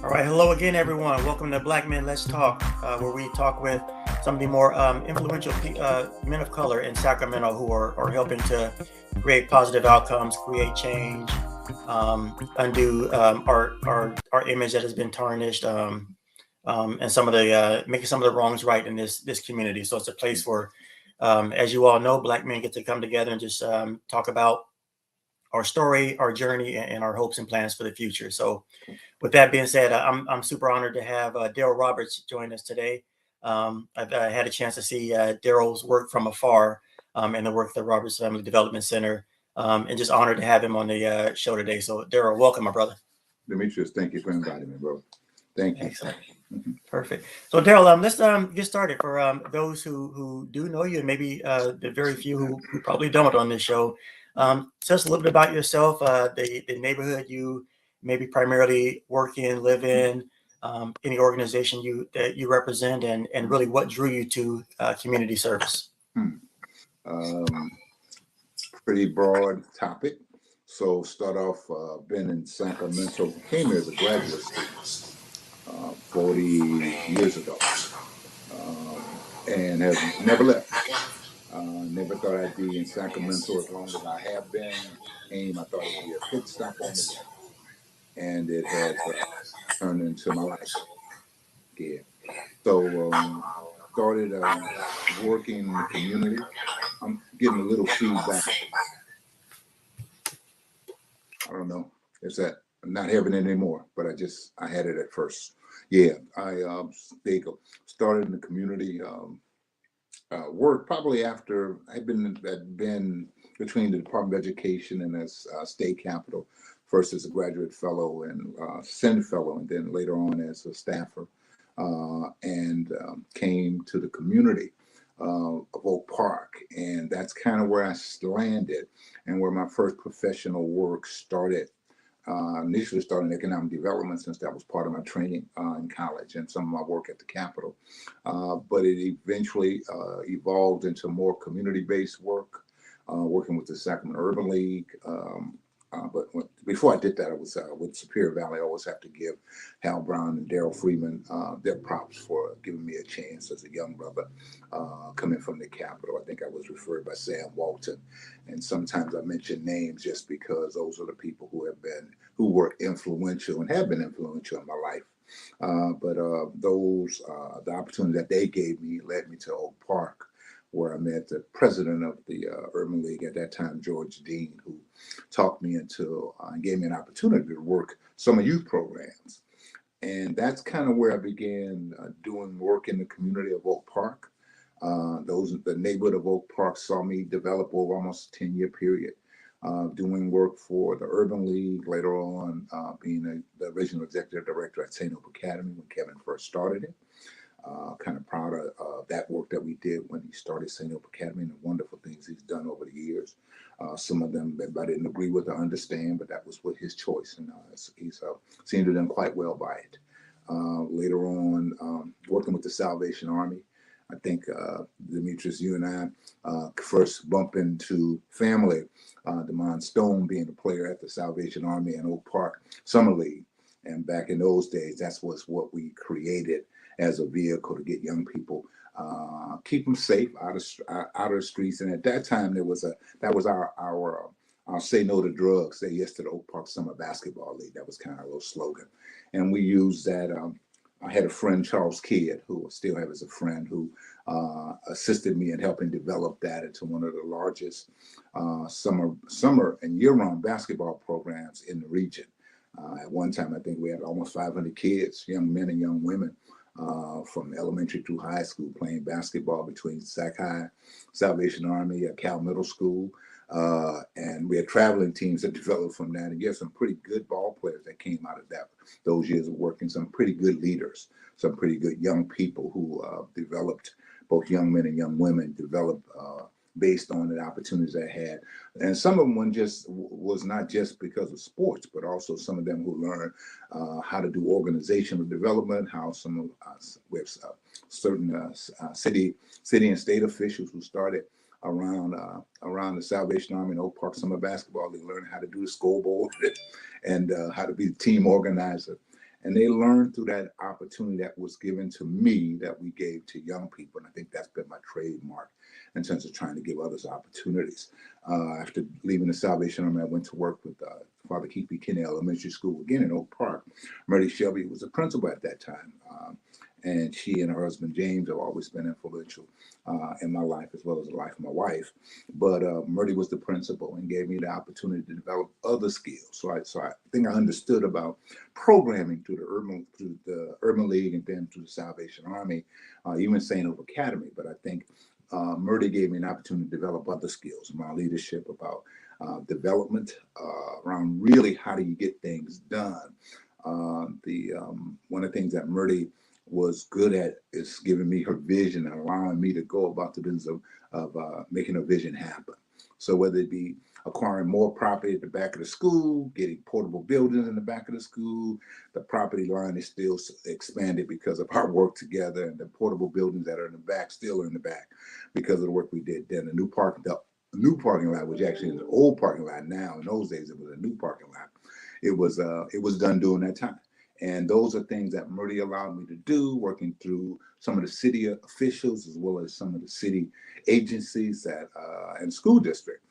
All right, hello again, everyone. Welcome to Black Men Let's Talk, where we talk with some of the more influential men of color in Sacramento who are helping to create positive outcomes, create change, undo our image that has been tarnished, and some of the making some of the wrongs right in this community. So it's a place where, as you all know, Black men get to come together and just talk about our story, our journey, and our hopes and plans for the future. So with that being said, I'm super honored to have Derrell Roberts join us today. I've had a chance to see Derrell's work from afar and the work of the Roberts Family Development Center, and just honored to have him on the show today. So Derrell, welcome, my brother. Demetrius, thank you for inviting me, bro. Thank you. Excellent. Perfect. So Derrell, let's get started for those who do know you and maybe the very few who probably don't on this show. Tell us a little bit about yourself, the neighborhood you maybe primarily work in, live in, any organization that you represent, and really what drew you to community service. Um, Pretty broad topic. So start off, been in Sacramento, came here as a graduate student 40 years ago, and have never left. Never thought I'd be in Sacramento as long as I have been. I thought it would be a pit stop on the way, and it has turned into my life. Yeah. So started working in the community. I'm getting a little feedback. I don't know. Is that I'm not having it anymore? But I had it at first. Yeah, there you go. Started in the community. Work probably after I'd been between the Department of Education and as state capitol. First as a graduate fellow and Senate fellow, and then later on as a staffer, and came to the community of Oak Park, and that's kind of where I landed, and where my first professional work started. Initially started in economic development since that was part of my training in college and some of my work at the Capitol. But it eventually evolved into more community-based work, working with the Sacramento Urban League. Before I did that, I was with Superior Valley. I always have to give Hal Brown and Daryl Freeman their props for giving me a chance as a young brother coming from the Capitol. I think I was referred by Sam Walton, and sometimes I mention names just because those are the people who were influential and have been influential in my life. The opportunity that they gave me led me to Oak Park, where I met the president of the Urban League at that time, George Dean, who talked me into and gave me an opportunity to work some of youth programs. And that's kind of where I began doing work in the community of Oak Park. The neighborhood of Oak Park saw me develop over almost a 10-year period, doing work for the Urban League, later on being the original executive director at St. Hope Academy when Kevin first started it. Kind of proud of that work that we did when he started St. Hope Academy and the wonderful things he's done over the years. Some of them I didn't agree with or understand, but that was his choice, and he's seemed to have done quite well by it. Later on, working with the Salvation Army, I think Dimitrius, you and I first bump into family. Dimitrius Stone being a player at the Salvation Army and Oak Park Summer League, and back in those days, that's what we created as a vehicle to get young people, keep them safe out of the streets. And at that time, that was our say no to drugs, say yes to the Oak Park Summer Basketball League. That was kind of a little slogan, and we used that. I had a friend, Charles Kidd, who I still have as a friend, who assisted me in helping develop that into one of the largest summer and year-round basketball programs in the region. At one time, I think we had almost 500 kids, young men and young women, from elementary through high school playing basketball between Sac High, Salvation Army, Cal Middle School. And we had traveling teams that developed from that. And you have some pretty good ball players that came out of those years of working, some pretty good leaders, some pretty good young people who developed, both young men and young women, developed based on the opportunities they had. And some of them was not just because of sports, but also some of them who learned how to do organizational development, how some of us with certain city and state officials who started around the Salvation Army and Oak Park Summer Basketball. They learned how to do the scoreboard and how to be the team organizer. And they learned through that opportunity that was given to me that we gave to young people. And I think that's been my trademark in terms of trying to give others opportunities. After leaving the Salvation Army, I went to work with Father Keith B. Kinney Elementary School, again in Oak Park. Murray Shelby was a principal at that time. And she and her husband James have always been influential in my life as well as the life of my wife. But Murray was the principal and gave me the opportunity to develop other skills. So I think I understood about programming through the Urban League and then through the Salvation Army, even St. Hope Academy. But I think Murray gave me an opportunity to develop other skills around leadership, about development, around really how do you get things done. One of the things that Murray was good at is giving me her vision and allowing me to go about the business of making a vision happen. So whether it be acquiring more property at the back of the school, getting portable buildings in the back of the school, the property line is still expanded because of our work together, and the portable buildings that are in the back still are in the back because of the work we did then. The new parking lot, which actually is an old parking lot now. In those days, it was a new parking lot. It was done during that time. And those are things that Murray allowed me to do, working through some of the city officials as well as some of the city agencies and school district.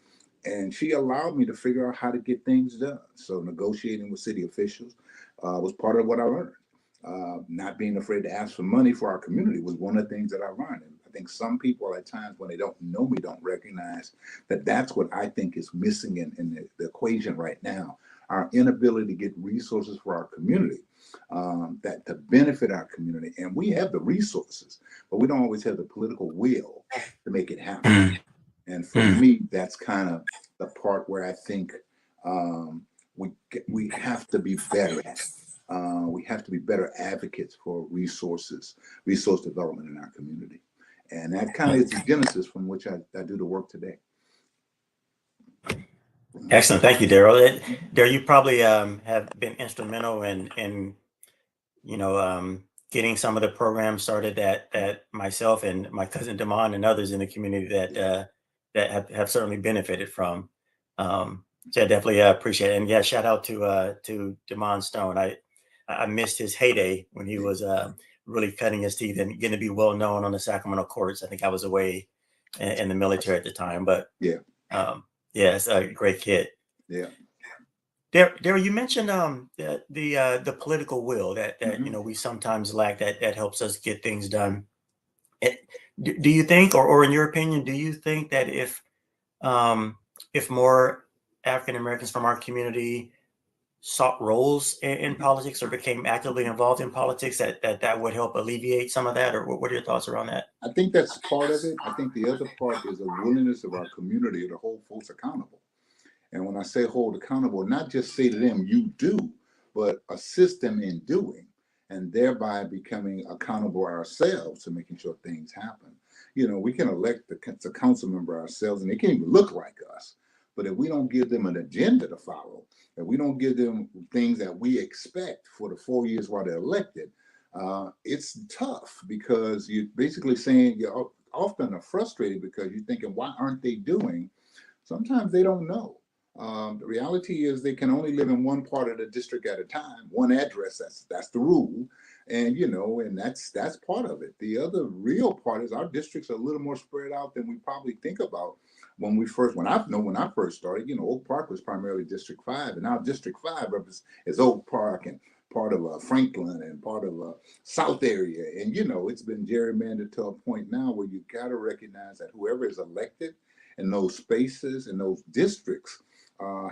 And she allowed me to figure out how to get things done. So negotiating with city officials was part of what I learned. Not being afraid to ask for money for our community was one of the things that I learned. And I think some people at times when they don't know me don't recognize that that's what I think is missing in the equation right now. Our inability to get resources for our community that to benefit our community. And we have the resources, but we don't always have the political will to make it happen. And for me, that's kind of the part where I think we have to be better at. We have to be better advocates for resource development in our community. And that kind of is the genesis from which I do the work today. Excellent. Thank you, Derrell. Derrell, you probably have been instrumental in getting some of the programs started that myself and my cousin Damon and others in the community that have certainly benefited from. So I definitely appreciate it. And yeah, shout out to Damon Stone. I missed his heyday when he was really cutting his teeth and getting to be well known on the Sacramento courts. I think I was away in the military at the time, but yeah, it's a great kid. Yeah. Derrell, you mentioned the political will that we sometimes lack that helps us get things done. Do you think, or in your opinion, do you think that if more African Americans from our community sought roles in politics or became actively involved in politics, that would help alleviate some of that? Or what are your thoughts around that? I think that's part of it. I think the other part is a willingness of our community to hold folks accountable. And when I say hold accountable, not just say to them, you do, but assist them in doing, and thereby becoming accountable ourselves to making sure things happen. We can elect the council member ourselves, and they can't even look like us. But if we don't give them an agenda to follow, if we don't give them things that we expect for the 4 years while they're elected, it's tough because you're basically saying you're often frustrated because you're thinking, why aren't they doing? Sometimes they don't know. The reality is they can only live in one part of the district at a time, one address. That's the rule, and that's part of it. The other real part is our districts are a little more spread out than we probably think about. When I first started, Oak Park was primarily District 5, and now District 5 is Oak Park and part of Franklin and part of South area, and it's been gerrymandered to a point now where you got to recognize that whoever is elected in those spaces and those districts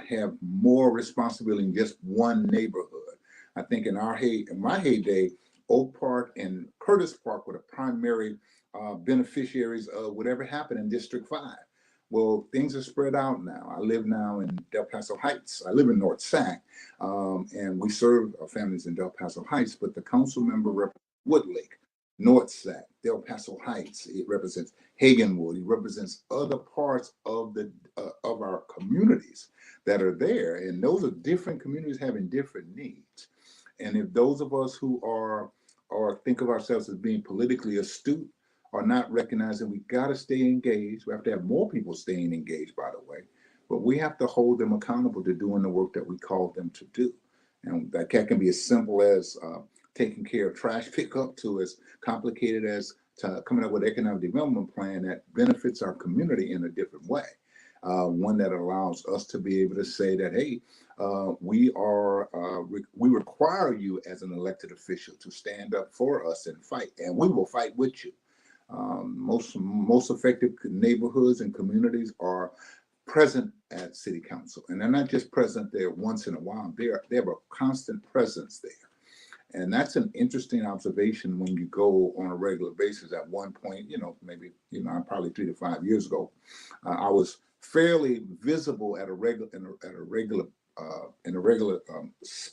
have more responsibility in just one neighborhood. I think in my heyday, Oak Park and Curtis Park were the primary beneficiaries of whatever happened in District 5. Well, things are spread out now. I live now in Del Paso Heights. I live in North Sac, and we serve families in Del Paso Heights, but the council member represents Woodlake, North Sac, Del Paso Heights. It represents Hagenwood. It represents other parts of our communities that are there, and those are different communities having different needs. And if those of us who are or think of ourselves as being politically astute are not recognizing we got to stay engaged, we have to have more people staying engaged, by the way, but we have to hold them accountable to doing the work that we called them to do. And that can be as simple as taking care of trash pickup to as complicated as coming up with an economic development plan that benefits our community in a different way. One that allows us to be able to say that, hey, we require you as an elected official to stand up for us and fight, and we will fight with you. Most effective neighborhoods and communities are present at city council, and they're not just present there once in a while. They have a constant presence there. And that's an interesting observation when you go on a regular basis. At one point, maybe, probably 3 to 5 years ago, I was fairly visible at a regular,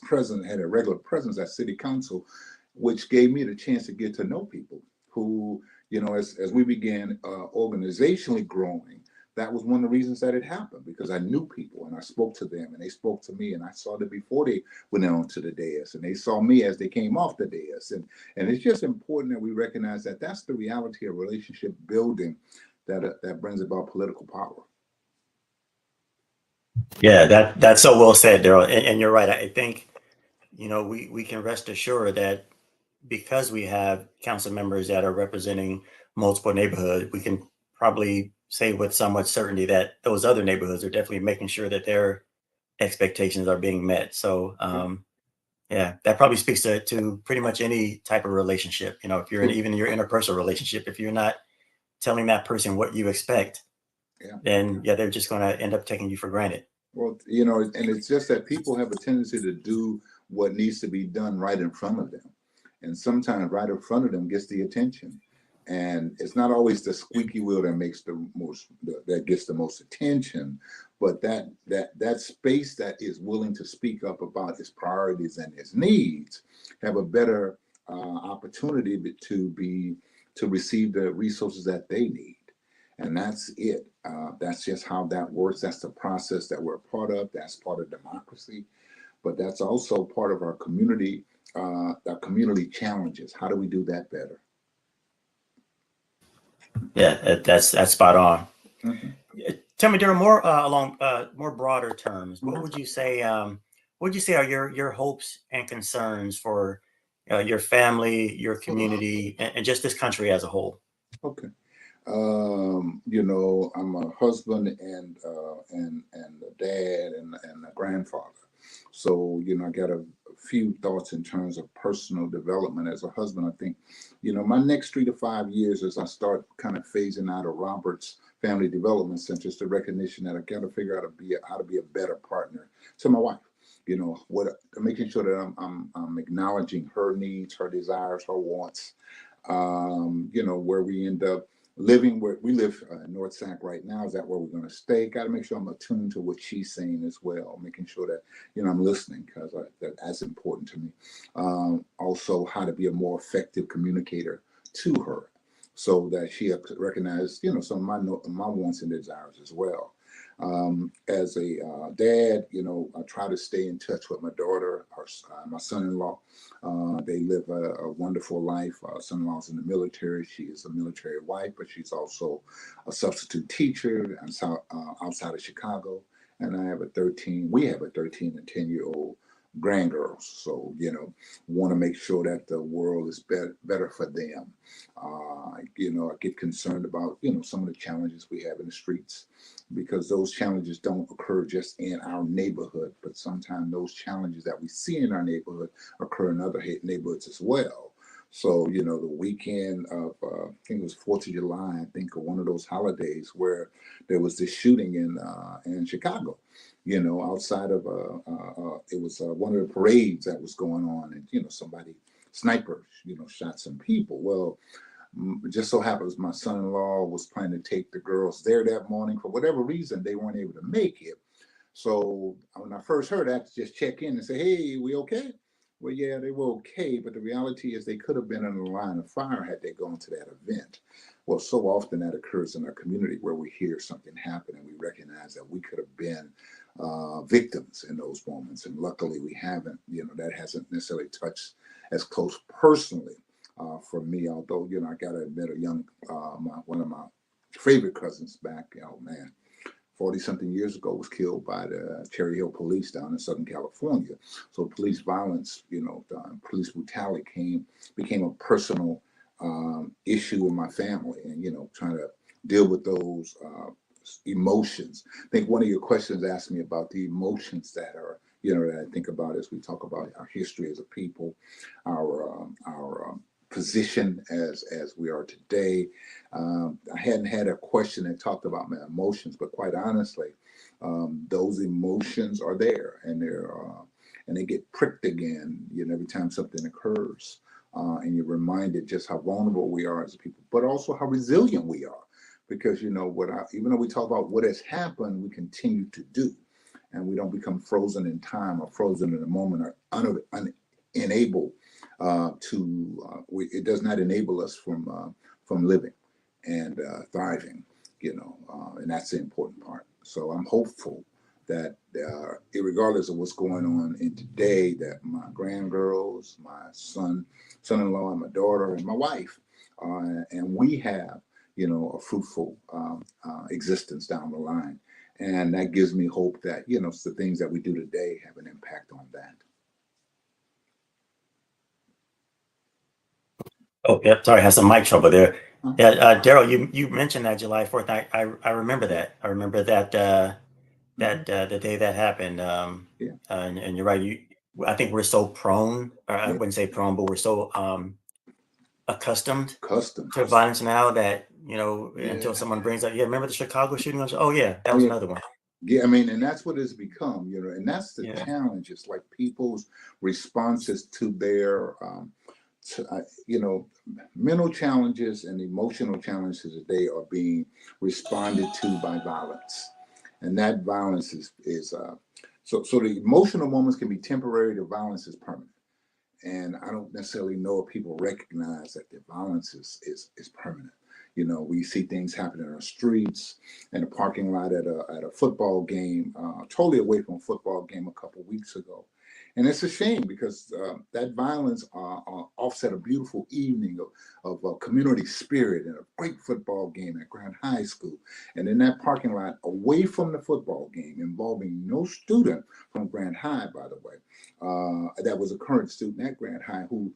presence, had a regular presence at city council, which gave me the chance to get to know people who, as we began organizationally growing, that was one of the reasons that it happened, because I knew people and I spoke to them and they spoke to me, and I saw them before they went on to the dais, and they saw me as they came off the dais. And it's just important that we recognize that that's the reality of relationship building that brings about political power. Yeah, that's so well said, Derrell. And you're right. I think, we can rest assured that because we have council members that are representing multiple neighborhoods, we can probably say with somewhat certainty that those other neighborhoods are definitely making sure that their expectations are being met. So, yeah, that probably speaks to pretty much any type of relationship. If you're even your interpersonal relationship, if you're not telling that person what you expect, then they're just going to end up taking you for granted. Well, and it's just that people have a tendency to do what needs to be done right in front of them. And sometimes right in front of them gets the attention. And it's not always the squeaky wheel that makes that gets the most attention, but that space that is willing to speak up about his priorities and his needs have a better opportunity to receive the resources that they need. And that's it. That's just how that works. That's the process that we're a part of. That's part of democracy, but that's also part of our community challenges. How do we do that better? Yeah, that's spot on. Mm-hmm. Tell me, Derrell, more along more broader terms. Mm-hmm. What would you say? What would you say are your hopes and concerns for your family, your community, and just this country as a whole? Okay. I'm a husband and a dad and a grandfather. So, I got a few thoughts in terms of personal development as a husband. I think, my next 3 to 5 years, as I start kind of phasing out of Robert's Family Development Center, is the recognition that I got to figure out how to be a better partner to my wife. Making sure that I'm acknowledging her needs, her desires, her wants. Where we end up living, where we live in North Sac right now. Is that where we're going to stay? Got to make sure I'm attuned to what she's saying as well, making sure that I'm listening, because that's important to me. Also, how to be a more effective communicator to her, so that she recognizes some of my wants and desires as well. As a dad, I try to stay in touch with my daughter, my son-in-law. They live a wonderful life. Son-in-law's in the military. She is a military wife, but she's also a substitute teacher outside of Chicago. And we have a 13 and 10-year-old grandgirls. So, want to make sure that the world is better for them. I get concerned about, some of the challenges we have in the streets, because those challenges don't occur just in our neighborhood, but sometimes those challenges that we see in our neighborhood occur in other neighborhoods as well. So, the weekend of, I think it was 4th of July, I think, or one of those holidays where there was this shooting in Chicago, outside of, it was one of the parades that was going on, and, somebody, snipers, shot some people. Well, it just so happens my son-in-law was planning to take the girls there that morning. For whatever reason, they weren't able to make it. So when I first heard that, to just check in and say, hey, we okay? Well, yeah, they were okay, but the reality is they could have been in the line of fire had they gone to that event. Well, so often that occurs in our community, where we hear something happen and we recognize that we could have been victims in those moments. And luckily we haven't. That hasn't necessarily touched as close personally for me, although, I got to admit, one of my favorite cousins back, 40 something years ago was killed by the Cherry Hill police down in Southern California. So police violence, police brutality became a personal issue in my family, and trying to deal with those emotions. I think one of your questions asked me about the emotions that are, that I think about as we talk about our history as a people, our position as we are today. I hadn't had a question that talked about my emotions, but quite honestly, those emotions are there, and they get pricked again, every time something occurs. And you're reminded just how vulnerable we are as a people, but also how resilient we are. Because even though we talk about what has happened, we continue to do, and we don't become frozen in time or frozen in a moment or unable it does not enable us from living and thriving, and that's the important part. So I'm hopeful that regardless of what's going on in today, that my grandgirls, my son-in-law, and my daughter, and my wife, and we have, a fruitful existence down the line. And that gives me hope that, the things that we do today have an impact on that. Oh, yep. Sorry, I had some mic trouble there. Yeah, Derrell, you mentioned that July 4th. I remember that. I remember that the day that happened. And you're right. I think we're so prone, or I wouldn't say prone, but we're so accustomed to violence now that until someone brings up, remember the Chicago shooting? Oh yeah, that was another one. Yeah, I mean, and that's what it's become, and that's the challenge. It's like people's responses to their mental challenges and emotional challenges today are being responded to by violence, and that violence is so the emotional moments can be temporary. The violence is permanent, and I don't necessarily know if people recognize that the violence is permanent. We see things happen in our streets, in a parking lot at a football game, totally away from a football game a couple weeks ago. And it's a shame because that violence offset a beautiful evening of community spirit and a great football game at Grand High School. And in that parking lot, away from the football game, involving no student from Grand High, by the way, that was a current student at Grand High who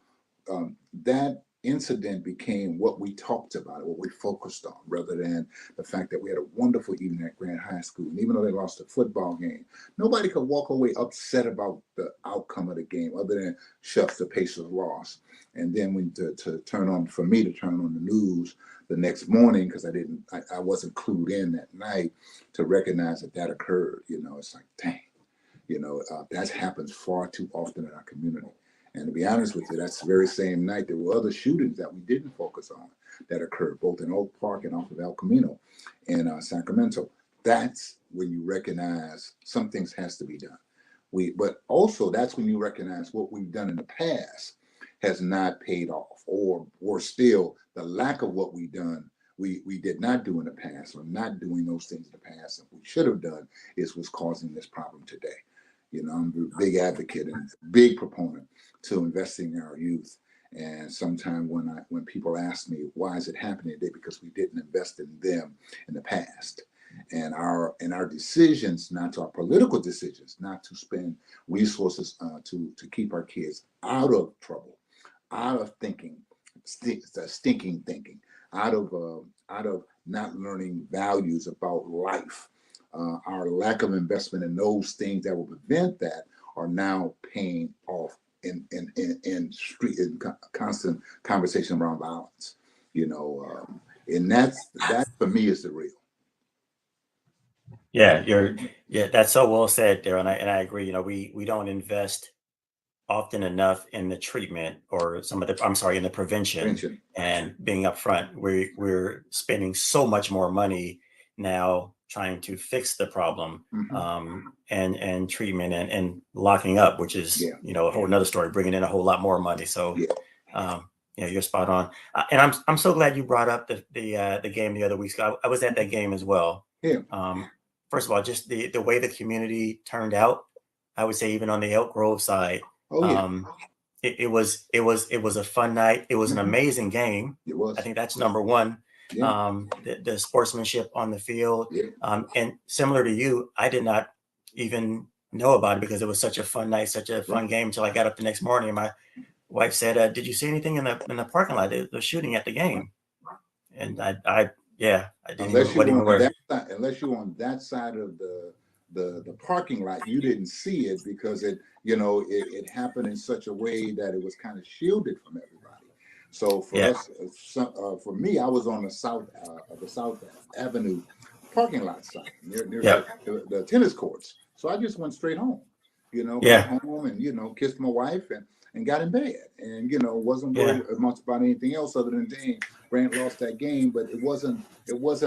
that incident became what we talked about, what we focused on, rather than the fact that we had a wonderful evening at Grand High School. And even though they lost the football game, nobody could walk away upset about the outcome of the game, other than shucks, the Pacers lost. And then when to turn on the news the next morning, because I wasn't clued in that night to recognize that occurred. It's like, dang, that happens far too often in our community. And to be honest with you, that's the very same night there were other shootings that we didn't focus on that occurred both in Oak Park and off of El Camino in Sacramento. That's when you recognize some things has to be done. But also that's when you recognize what we've done in the past has not paid off, or still the lack of what we've done we did not do in the past, or not doing those things in the past that we should have done is what's causing this problem today. I'm a big advocate and big proponent to investing in our youth. And sometimes when people ask me, why is it happening today? Because we didn't invest in them in the past. And our decisions, not our political decisions, not to spend resources to keep our kids out of trouble, out of stinking thinking, out of not learning values about life. Our lack of investment in those things that will prevent that are now paying off in constant conversation around violence. And that for me is the real. Yeah, that's so well said there, and I agree. We don't invest often enough in the treatment, or in the prevention and being upfront. We're spending so much more money now trying to fix the problem, and treatment and locking up, which is a whole another story, bringing in a whole lot more money. So you're spot on. And I'm so glad you brought up the game the other week. I was at that game as well. First of all, just the way the community turned out, I would say even on the Elk Grove side, it was a fun night. It was an amazing game. It was. I think that's number one. Yeah. the sportsmanship on the field. Yeah. And similar to you, I did not even know about it because it was such a fun night, such a fun Right. game until I got up the next morning. And my wife said, "Did you see anything in the parking lot? They're shooting at the game." And yeah, I didn't even Unless you wasn't were even on aware. that side, unless you were on that side of the parking lot, you didn't see it because it happened in such a way that it was kind of shielded from everybody. So for Yeah, us, for me, I was on the South Avenue parking lot side near yeah, the tennis courts. So I just went straight home. Got yeah, home and kissed my wife and got in bed and wasn't yeah, worried much about anything else other than dang, Grant lost that game, but it wasn't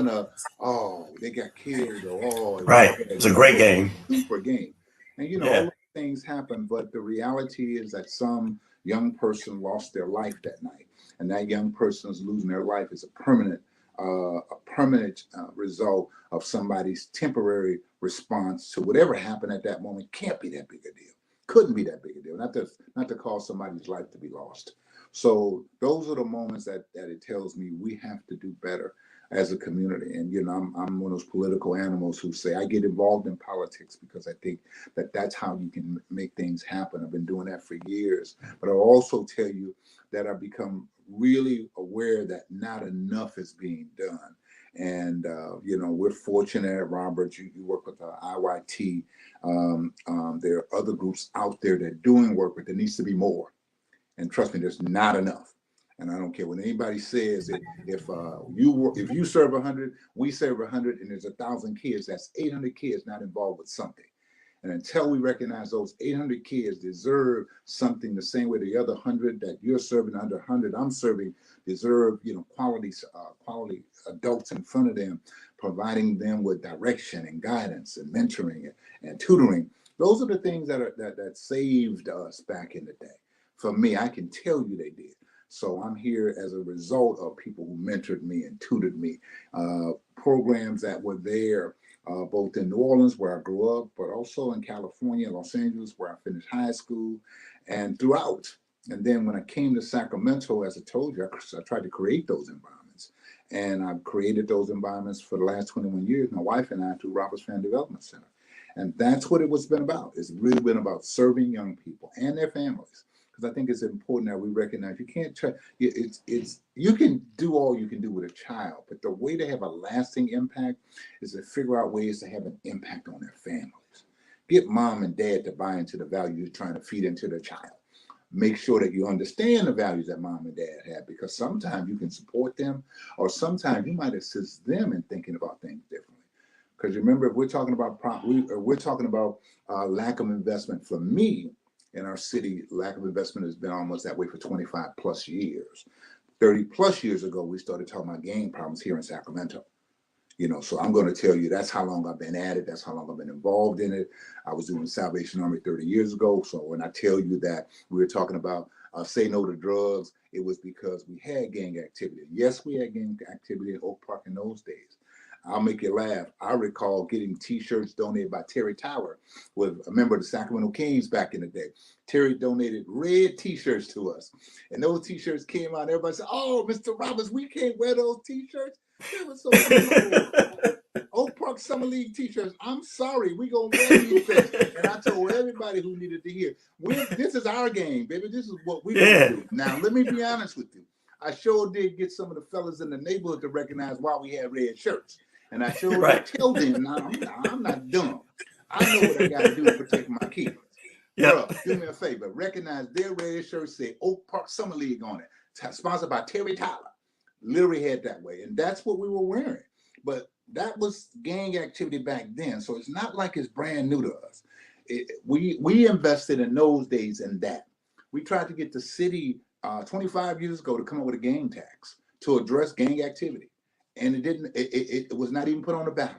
a oh they got killed or oh it was a right. bad It's a game. great It was game. a super game, and all Yeah, those things happen. But the reality is that some young person lost their life that night, and that young person's losing their life is a permanent result of somebody's temporary response to whatever happened at that moment. Can't be that big a deal. Couldn't be that big a deal. Not to cause somebody's life to be lost. So those are the moments that it tells me we have to do better as a community. And I'm one of those political animals who say I get involved in politics because I think that's how you can make things happen. I've been doing that for years. But I'll also tell you that I've become really aware that not enough is being done. And we're fortunate, Robert. You work with IYT. There are other groups out there that are doing work, but there needs to be more. And trust me, there's not enough. And I don't care what anybody says. If you serve 100, we serve 100, and there's 1,000 kids. That's 800 kids not involved with something. And until we recognize those 800 kids deserve something the same way the other 100 that you're serving, under 100 I'm serving, deserve quality adults in front of them, providing them with direction and guidance and mentoring and tutoring. Those are the things that saved us back in the day. For me, I can tell you they did. So I'm here as a result of people who mentored me and tutored me, programs that were there both in New Orleans, where I grew up, but also in California, Los Angeles, where I finished high school, and throughout. And then when I came to Sacramento, as I told you, I tried to create those environments. And I've created those environments for the last 21 years, my wife and I, through Roberts Family Development Center. And that's what it was been about. It's really been about serving young people and their families. Because I think it's important that we recognize you can't try. It's you can do all you can do with a child, but the way to have a lasting impact is to figure out ways to have an impact on their families. Get mom and dad to buy into the values you're trying to feed into their child. Make sure that you understand the values that mom and dad have, because sometimes you can support them, or sometimes you might assist them in thinking about things differently. Because remember, if we're talking about lack of investment, for me in our city, lack of investment has been almost that way for 25 plus years. 30 plus years ago, we started talking about gang problems here in Sacramento. So I'm going to tell you that's how long I've been at it. That's how long I've been involved in it. I was doing the Salvation Army 30 years ago. So when I tell you that we were talking about say no to drugs, it was because we had gang activity. Yes, we had gang activity in Oak Park in those days. I'll make you laugh. I recall getting T-shirts donated by Terry Tower, with a member of the Sacramento Kings back in the day. Terry donated red T-shirts to us, and those T-shirts came out. Everybody said, "Oh, Mr. Roberts, we can't wear those T-shirts. They were so beautiful." Oak Park Summer League T-shirts. I'm sorry, we gonna wear these things. And I told everybody who needed to hear, this is our game, baby. This is what we gonna yeah, do. Now, let me be honest with you. I sure did get some of the fellas in the neighborhood to recognize why we had red shirts. And I sure did right. tell them, I'm not dumb. I know what I got to do to protect my kids. Yep. Bruh, do me a favor. Recognize their red shirts say Oak Park Summer League on it. Sponsored by Terry Tyler. Literally had that way. And that's what we were wearing. But that was gang activity back then. So it's not like it's brand new to us. We invested in those days in that. We tried to get the city 25 years ago to come up with a gang tax to address gang activity. And it didn't, it was not even put on the ballot.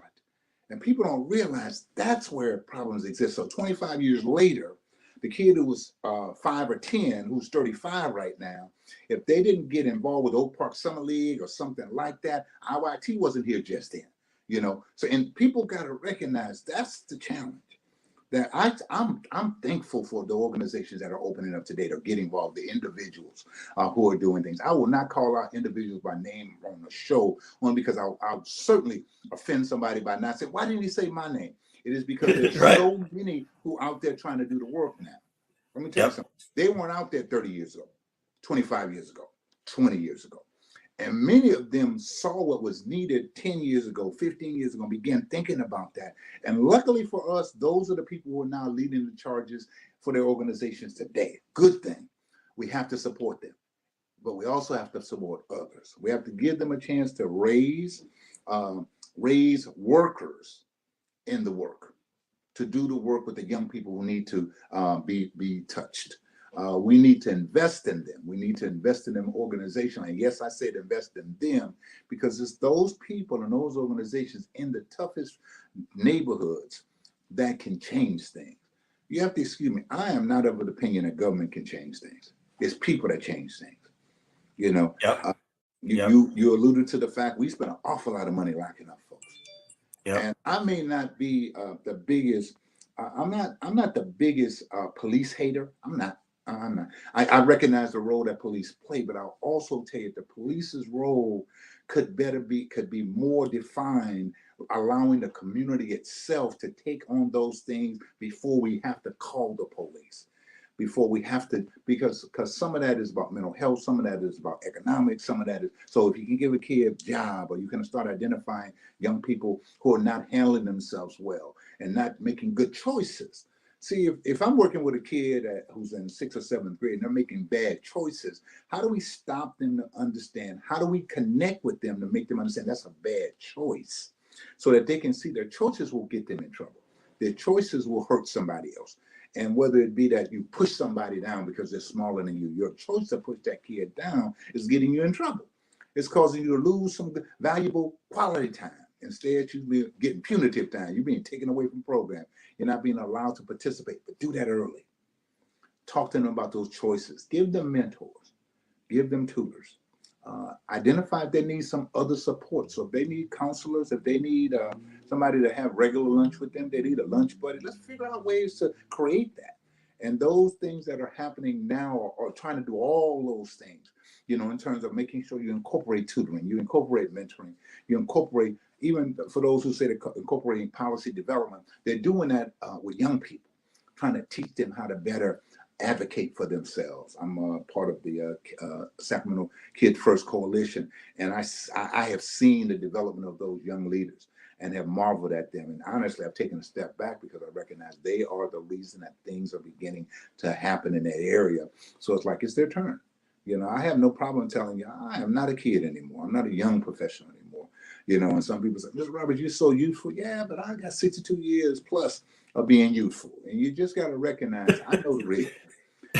And people don't realize that's where problems exist. So 25 years later, the kid who was 5 or 10, who's 35 right now, if they didn't get involved with Oak Park Summer League or something like that, IYT wasn't here just then. So, and people got to recognize that's the challenge. that I'm thankful for the organizations that are opening up today to get involved, the individuals who are doing things. I will not call out individuals by name on the show, only because I'll certainly offend somebody by not saying, why didn't he say my name? It is because there's Right. so many who out there trying to do the work now. Let me tell you Yep. something. They weren't out there 30 years ago, 25 years ago, 20 years ago. And many of them saw what was needed 10 years ago, 15 years ago, and began thinking about that. And luckily for us, those are the people who are now leading the charges for their organizations today. Good thing. We have to support them, but we also have to support others. We have to give them a chance to raise workers in the work, to do the work with the young people who need to be touched. We need to invest in them. We need to invest in them organizationally. And yes, I said invest in them because it's those people and those organizations in the toughest neighborhoods that can change things. You have to excuse me. I am not of the opinion that government can change things. It's people that change things. You know, Yep. you alluded to the fact we spend an awful lot of money locking up folks. Yep. And I may not be the biggest. I'm not the biggest police hater. I'm not. I recognize the role that police play, but I'll also tell you the police's role could be more defined, allowing the community itself to take on those things before we have to call the police. Before we have to, because some of that is about mental health, some of that is about economics, some of that is, so if you can give a kid a job, or you can start identifying young people who are not handling themselves well and not making good choices. See, if I'm working with a kid who's in 6th or 7th grade and they're making bad choices, how do we stop them to understand? How do we connect with them to make them understand that's a bad choice, so that they can see their choices will get them in trouble. Their choices will hurt somebody else. And whether it be that you push somebody down because they're smaller than you, your choice to push that kid down is getting you in trouble. It's causing you to lose some valuable quality time. Instead, you're getting punitive time. You're being taken away from program. You're not being allowed to participate. But do that early. Talk to them about those choices. Give them mentors. Give them tutors. Identify if they need some other support. So if they need counselors, if they need somebody to have regular lunch with them, they need a lunch buddy. Let's figure out ways to create that. And those things that are happening now are trying to do all those things, you know, in terms of making sure you incorporate tutoring, you incorporate mentoring, you incorporate, even for those who say they're incorporating policy development, they're doing that with young people, trying to teach them how to better advocate for themselves. I'm part of the Sacramento Kid First Coalition, and I have seen the development of those young leaders and have marveled at them. And honestly, I've taken a step back because I recognize they are the reason that things are beginning to happen in that area. So it's like it's their turn. You know, I have no problem telling you I am not a kid anymore. I'm not a young professional anymore. You know, and some people say, Mr. Roberts, you're so youthful. Yeah, but I got 62 years plus of being youthful. And you just got to recognize, I know the real.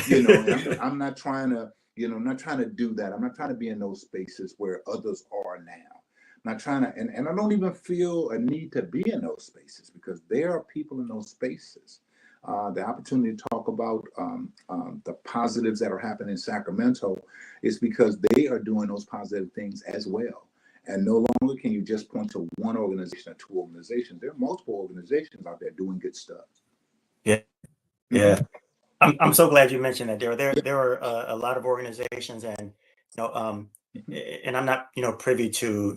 You know, and I'm not trying to, you know, I'm not trying to do that. I'm not trying to be in those spaces where others are now. I'm not trying to, and I don't even feel a need to be in those spaces because there are people in those spaces. The opportunity to talk about the positives that are happening in Sacramento is because they are doing those positive things as well. And no longer can you just point to one organization or two organizations. There are multiple organizations out there doing good stuff. Yeah. Mhm. Yeah. I'm so glad you mentioned that. There are a lot of organizations, and Mhm. and I'm not privy to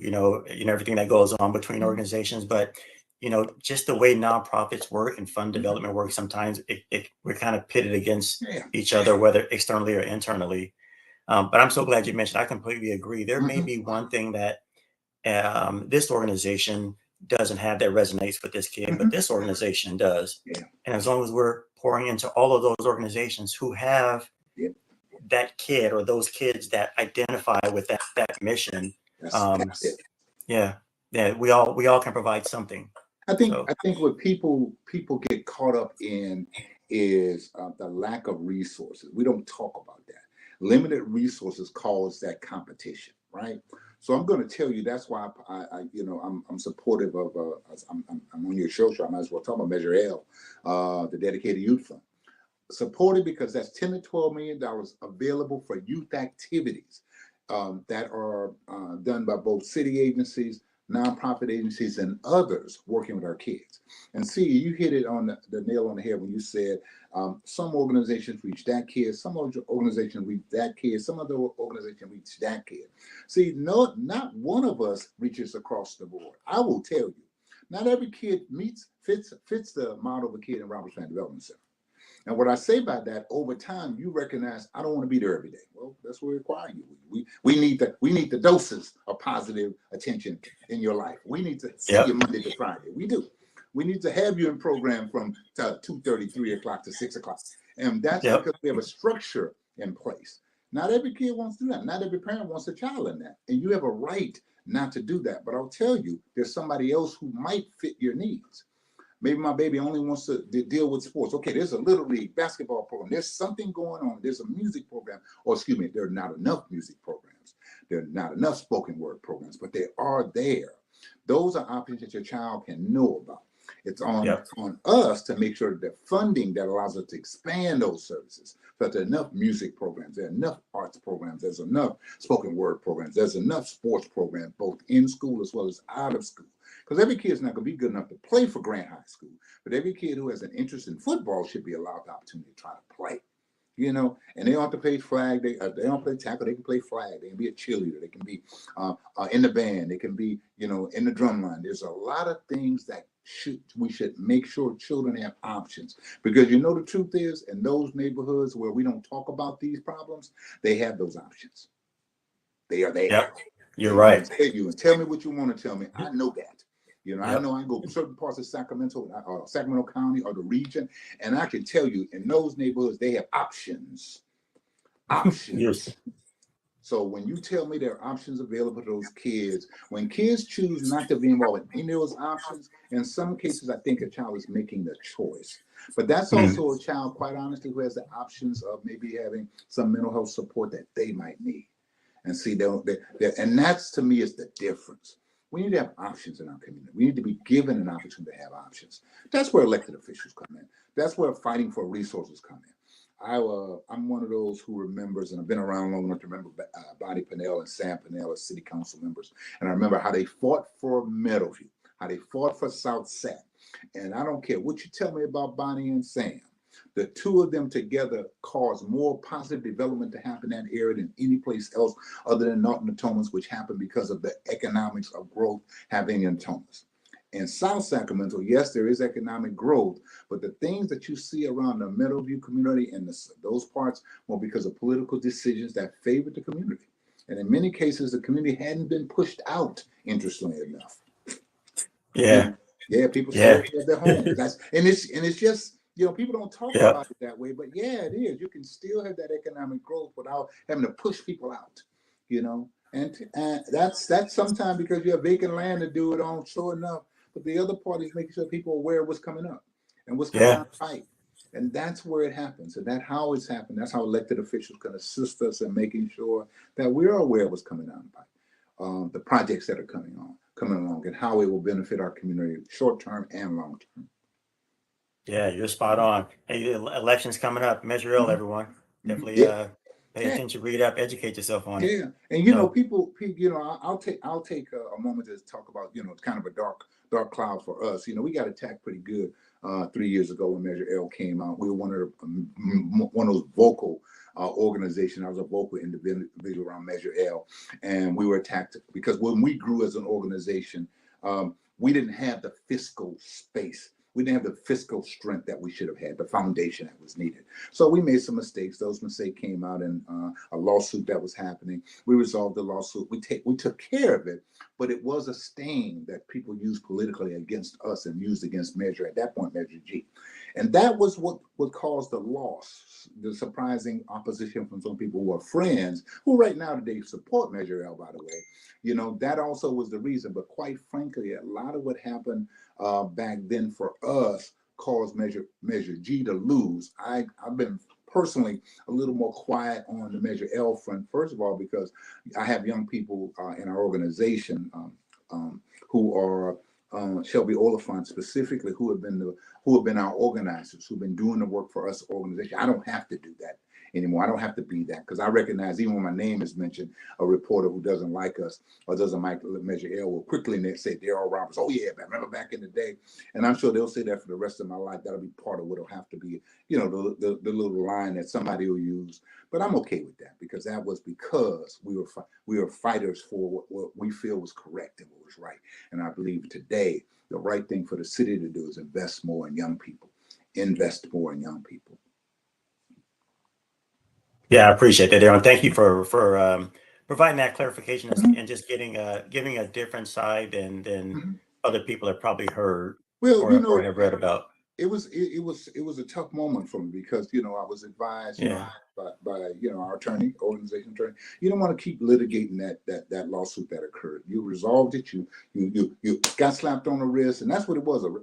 everything that goes on between Mhm. organizations, but just the way nonprofits work and fund Mhm. development work, sometimes we're kind of pitted against Yeah. each other, whether externally or internally. But I'm so glad you mentioned. I completely agree. There may Mhm. be one thing that this organization doesn't have that resonates with this kid, but Mhm. this organization does. Yeah. And as long as we're pouring into all of those organizations who have Yeah. that kid or those kids that identify with that mission, um, That's it. yeah, yeah, we all can provide something. So I think what people get caught up in is the lack of resources. We don't talk about that. Limited resources cause that competition, right? So I'm going to tell you that's why I'm supportive of I'm on your show, so I might as well talk about Measure L, the dedicated youth fund. Supported because that's $10 to $12 million available for youth activities that are done by both city agencies, nonprofit agencies, and others working with our kids. And see, you hit it on the nail on the head when you said some organizations reach that kid, some organizations reach that kid, some other organizations reach that kid. See, no, not one of us reaches across the board. I will tell you, not every kid fits the model of a kid in Roberts Family Development Center. And what I say by that, over time, you recognize I don't want to be there every day. Well, that's what we require you. We need the doses of positive attention in your life. We need to see you Monday to Friday. We do. We need to have you in program from 2:30, 3 o'clock to 6 o'clock. And that's because we have a structure in place. Not every kid wants to do that. Not every parent wants a child in that. And you have a right not to do that. But I'll tell you, there's somebody else who might fit your needs. Maybe my baby only wants to deal with sports. Okay, there's a little league basketball program. There's something going on. There's a music program. Or excuse me, there are not enough music programs. There are not enough spoken word programs, but they are there. Those are options that your child can know about. It's on us to make sure that funding that allows us to expand those services. So that there are enough music programs, there are enough arts programs, there's enough spoken word programs, there's enough sports programs, both in school as well as out of school. Because every kid is not going to be good enough to play for Grant High School, but every kid who has an interest in football should be allowed the opportunity to try to play. And they don't have to play flag. They don't play tackle. They can play flag. They can be a cheerleader. They can be in the band. They can be, in the drum line. There's a lot of things that we should make sure children have options, because the truth is, in those neighborhoods where we don't talk about these problems, they have those options. They are there. Yep. You're right. You and tell me what you want to tell me. I know that. I know I go to certain parts of Sacramento County or the region, and I can tell you in those neighborhoods, they have options. Yes. So when you tell me there are options available to those kids, when kids choose not to be involved in any of those options, in some cases, I think a child is making the choice. But that's also a child, quite honestly, who has the options of maybe having some mental health support that they might need. And see, and that's, to me, is the difference. We need to have options in our community. We need to be given an opportunity to have options. That's where elected officials come in. That's where fighting for resources come in. I'm one of those who remembers, and I've been around long enough to remember Bonnie Pinnell and Sam Pinnell as city council members. And I remember how they fought for Meadowview, how they fought for South Sac. And I don't care what you tell me about Bonnie and Sam. The two of them together caused more positive development to happen in that area than any place else other than Norton Natomas, which happened because of the economics of growth happening in Natomas. In South Sacramento, yes, there is economic growth, but the things that you see around the Meadowview community and those parts were because of political decisions that favored the community. And in many cases, the community hadn't been pushed out, interestingly enough. People still have their homes. And it's just, people don't talk about it that way, but it is. You can still have that economic growth without having to push people out, and that's sometimes because you have vacant land to do it on, sure enough. But the other part is making sure people are aware of what's coming up and what's coming down the pipe. And that's where it happens. And that's how it's happened. That's how elected officials can assist us in making sure that we're aware of what's coming down the pipe, the projects that are coming along, and how it will benefit our community short term and long term. Yeah, you're spot on. Hey, elections coming up. Measure L, everyone. Definitely pay attention, read up, educate yourself on it. Yeah, and people, I'll take a moment to talk about, kind of a dark cloud for us. We got attacked pretty good 3 years ago when Measure L came out. We were one of those vocal organizations. I was a vocal individual around Measure L, and we were attacked because when we grew as an organization, we didn't have the fiscal space. We didn't have the fiscal strength that we should have had, the foundation that was needed. So we made some mistakes. Those mistakes came out in a lawsuit that was happening. We resolved the lawsuit. We took care of it, but it was a stain that people used politically against us and used against Measure, at that point, Measure G. And that was what caused the loss, the surprising opposition from some people who are friends, who right now today support Measure L, by the way. That also was the reason. But quite frankly, a lot of what happened back then for us caused Measure G to lose. I've been personally a little more quiet on the Measure L front, first of all, because I have young people in our organization who are Shelby Oliphant specifically, who have been our organizers, who've been doing the work for us organization. I don't have to do that anymore. I don't have to be that because I recognize even when my name is mentioned, a reporter who doesn't like us or doesn't like Measure L will quickly say Derrell Roberts. Oh yeah, I remember back in the day, and I'm sure they'll say that for the rest of my life. That'll be part of what'll have to be, the little line that somebody will use. But I'm okay with that because that was because we were fighters for what we feel was correct and what was right. And I believe today the right thing for the city to do is invest more in young people. Invest more in young people. Yeah, I appreciate that, Darren. Thank you for providing that clarification Mhm. and just giving a different side than Mhm. other people have probably heard Well, or have read about. it was a tough moment for me because I was advised Yeah. by our attorney, organization attorney. You don't want to keep litigating that lawsuit that occurred. You resolved it. You got slapped on the wrist, and that's what it was, a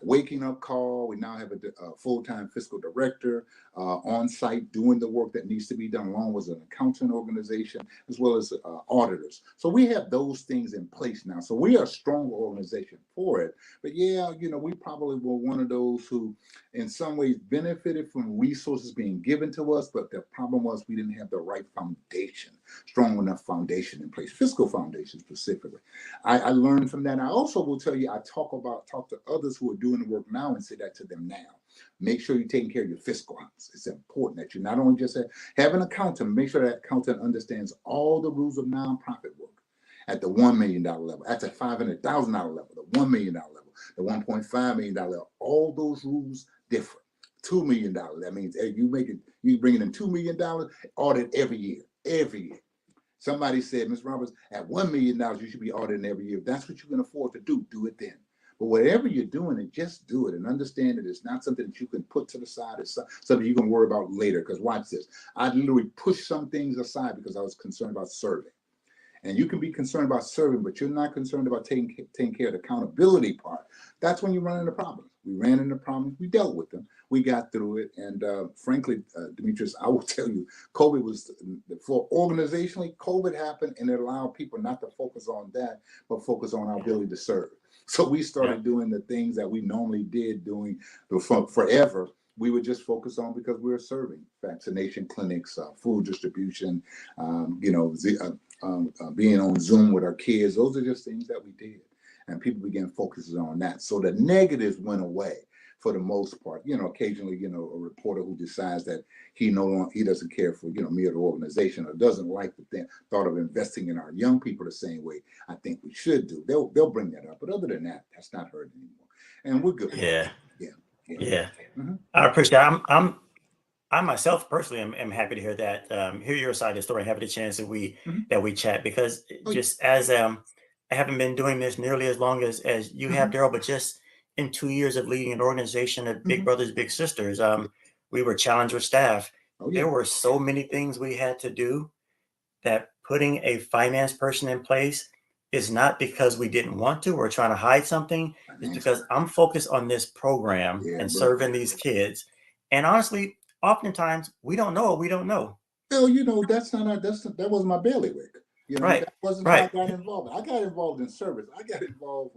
waking up call. We now have a full-time fiscal director on site doing the work that needs to be done, along with an accounting organization as well as auditors. So we have those things in place now. So we are a strong organization for it. But yeah, we probably were one of those who, in some ways, benefited from resources being given to us. But the problem was we didn't have the right foundation, strong enough foundation in place, fiscal foundation specifically. I learned from that. I also will tell you, I talk to others who are doing the work now and say that to them now. Make sure you're taking care of your fiscal house. It's important that you not only just have an accountant, make sure that accountant understands all the rules of nonprofit work at the $1 million level, at the $500,000 level, the $1 million level, the $1.5 million level. All those rules differ. $2 million. That means you bringing in $2 million, audit every year, every year. Somebody said, Ms. Roberts, at $1 million, you should be auditing every year. If that's what you can afford to do it then. But whatever you're doing, just do it and understand that it's not something that you can put to the side. It's something you can worry about later. Because watch this. I literally pushed some things aside because I was concerned about serving. And you can be concerned about serving, but you're not concerned about taking care of the accountability part. That's when you run into problems. We ran into problems. We dealt with them. We got through it. And frankly, Demetrius, I will tell you, COVID was, for organizationally, COVID happened and it allowed people not to focus on that, but focus on our ability to serve. So we started doing the things that we normally did doing forever. We would just focus on because we were serving vaccination clinics, food distribution, being on Zoom with our kids. Those are just things that we did. And people began focusing on that. So the negatives went away for the most part. Occasionally, a reporter who decides that he doesn't care for, me or the organization, or doesn't like the thought of investing in our young people the same way I think we should do. They'll bring that up. But other than that, that's not heard anymore. And we're good. Yeah. Yeah. Yeah. Mm-hmm. I appreciate it. I myself personally am happy to hear that, hear your side of the story, have the chance that we chat because just as I haven't been doing this nearly as long as you have, Derrell, but just in 2 years of leading an organization of Big Brothers Big Sisters, we were challenged with staff. There were so many things we had to do that putting a finance person in place is not because we didn't want to or trying to hide something. It's because I'm focused on this program and serving these kids. And honestly, oftentimes we don't know what we don't know. Well, that was my bailiwick. Right. That wasn't how I Right. got involved. I got involved in service. I got involved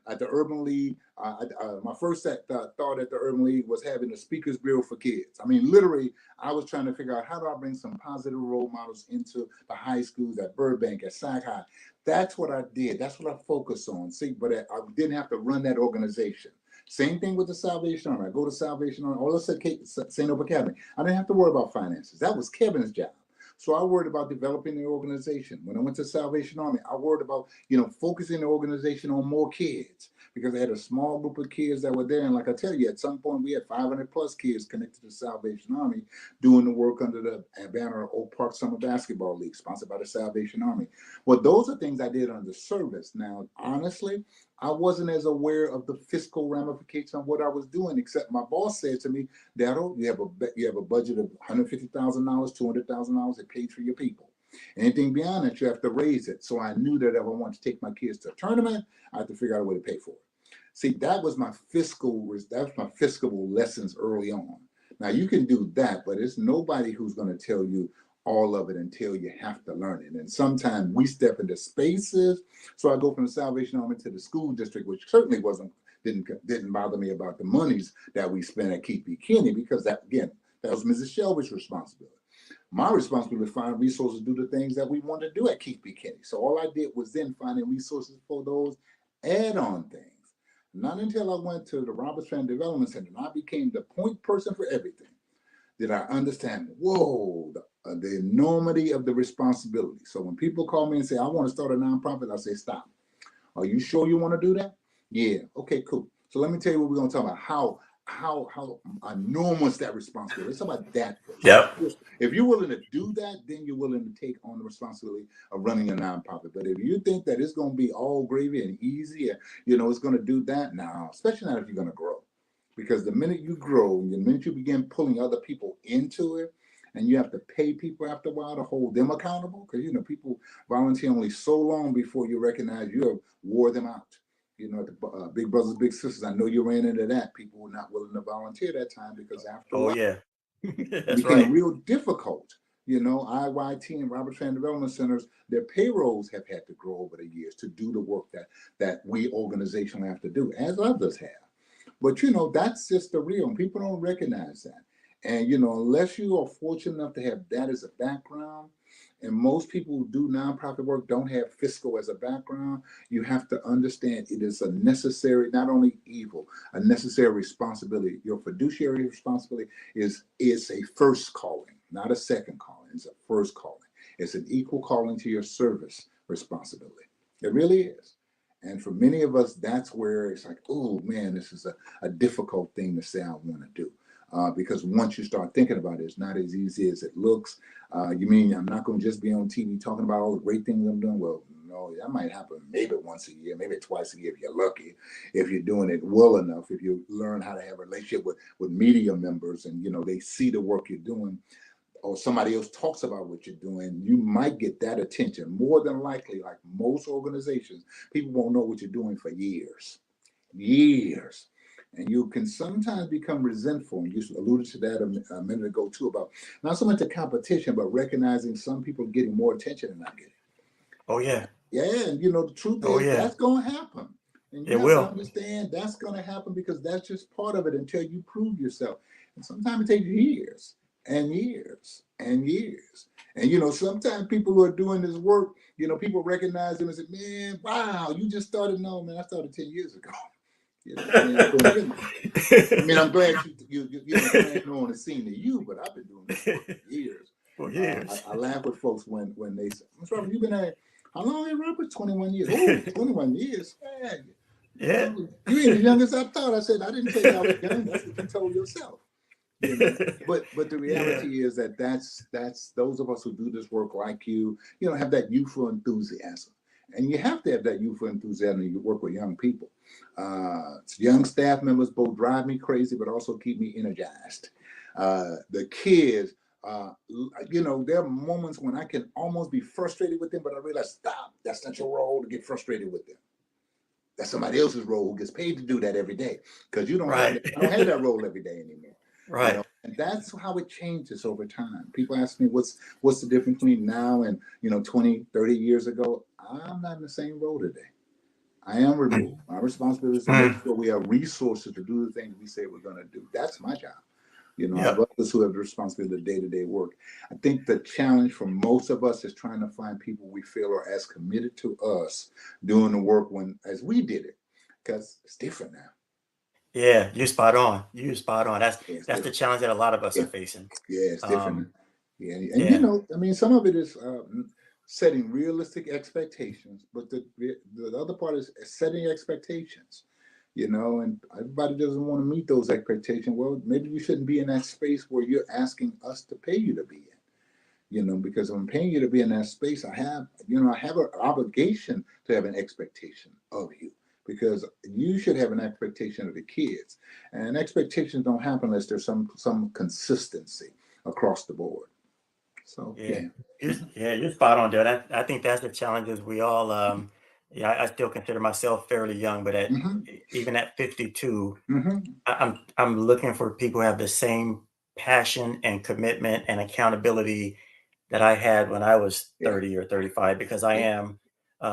at the Urban League. My first thought at the Urban League was having a speakers bureau for kids. I mean, literally, I was trying to figure out how do I bring some positive role models into the high schools at Burbank, at Sac High. That's what I did. That's what I focused on. See, but I didn't have to run that organization. Same thing with the Salvation Army. I go to Salvation Army, or let's say St. Hope Academy. I didn't have to worry about finances. That was Kevin's job. So I worried about developing the organization. When I went to Salvation Army, I worried about, focusing the organization on more kids because I had a small group of kids that were there. And like I tell you, at some point we had 500 plus kids connected to Salvation Army doing the work under the banner of Oak Park Summer Basketball League, sponsored by the Salvation Army. Well, those are things I did under service. Now, honestly, I wasn't as aware of the fiscal ramifications of what I was doing, except my boss said to me, Derrell, you have a budget of $150,000, $200,000. It pays for your people. Anything beyond that, you have to raise it. So I knew that if I wanted to take my kids to a tournament, I had to figure out a way to pay for it. See, that was my fiscal lessons early on. Now you can do that, but it's nobody who's going to tell you all of it until you have to learn it. And sometimes we step into spaces. So I go from the Salvation Army to the school district, which certainly didn't bother me about the monies that we spent at Keith B. Kinney, because that was Mrs. Shelby's responsibility. My responsibility to find resources to do the things that we want to do at Keith B. Kennedy. So all I did was then finding resources for those add-on things. Not until I went to the Robert Strand Development Center and I became the point person for everything did I understand, whoa, the enormity of the responsibility. So when people call me and say, I want to start a nonprofit, I say, stop. Are you sure you want to do that? Yeah. Okay, cool. So let me tell you what we're going to talk about. How enormous that responsibility. Let's talk about that first. Yep. If you're willing to do that, then you're willing to take on the responsibility of running a nonprofit. But if you think that it's going to be all gravy and easy, and it's going to do that now, especially not if you're going to grow. Because the minute you grow, the minute you begin pulling other people into it, and you have to pay people after a while to hold them accountable, because people volunteer only so long before you recognize you have wore them out. The big brothers, big sisters, I know you ran into that. People were not willing to volunteer that time because after a while, yeah. it That's became right. real difficult. IYT and Robert Strand Development Centers, their payrolls have had to grow over the years to do the work that we organizationally have to do, as others have. But that's just the real, and people don't recognize that. And unless you are fortunate enough to have that as a background, and most people who do nonprofit work don't have fiscal as a background, you have to understand it is a necessary, not only evil, a necessary responsibility. Your fiduciary responsibility is a first calling, not a second calling. It's a first calling. It's an equal calling to your service responsibility. It really is. And for many of us, that's where it's like, oh man, this is a difficult thing to say I want to do. Because once you start thinking about it, it's not as easy as it looks. You mean I'm not going to just be on TV talking about all the great things I'm doing? Well, no, that might happen maybe once a year, maybe twice a year if you're lucky, if you're doing it well enough, if you learn how to have a relationship with media members and, they see the work you're doing, or somebody else talks about what you're doing, you might get that attention. More than likely, like most organizations, people won't know what you're doing for years. And you can sometimes become resentful. And you alluded to that a minute ago too, about not so much the competition, but recognizing some people getting more attention than I get. Oh yeah. Yeah, and the truth is that's going to happen. And you It have to will. understand that's going to happen because that's just part of it until you prove yourself. And sometimes it takes years and years and years. And sometimes people who are doing this work, people recognize them and say, man, wow, you just started. No, man, I started 10 years ago. I'm glad you on the scene to you, but I've been doing this work for years. For years. I laugh with folks when they say, Mr. Robert, you've been at, how long, Robert? 21 years. Oh, 21 years. Man, Yeah. You ain't as young as I thought. I said, I didn't tell you I was young. That's what you told yourself. But the reality is that's those of us who do this work like you have that youthful enthusiasm. And you have to have that youthful enthusiasm when you work with young people. Young staff members both drive me crazy, but also keep me energized. The kids, there are moments when I can almost be frustrated with them, but I realize, stop, that's not your role to get frustrated with them. That's somebody else's role who gets paid to do that every day, because you don't have that, I don't have that role every day anymore. Right. And that's how it changes over time. People ask me what's the difference between now and 20, 30 years ago. I'm not in the same role today. I am removed. My responsibility is to make sure we have resources to do the things we say we're going to do. That's my job. I have others who have the responsibility of day-to-day work. I think the challenge for most of us is trying to find people we feel are as committed to us doing the work as we did it, because it's different now. Yeah, you're spot on. You're spot on. That's the challenge that a lot of us are facing. Yeah, it's different. And some of it is setting realistic expectations, but the other part is setting expectations. And everybody doesn't want to meet those expectations. Well, maybe you shouldn't be in that space where you're asking us to pay you to be in. Because if I'm paying you to be in that space, I have an obligation to have an expectation of you, because you should have an expectation of the kids, and expectations don't happen unless there's some consistency across the board. So you're spot on, dude. I think that's the challenges we all. I still consider myself fairly young, but even at 52, I'm looking for people who have the same passion and commitment and accountability that I had when I was 30 or 35, because I am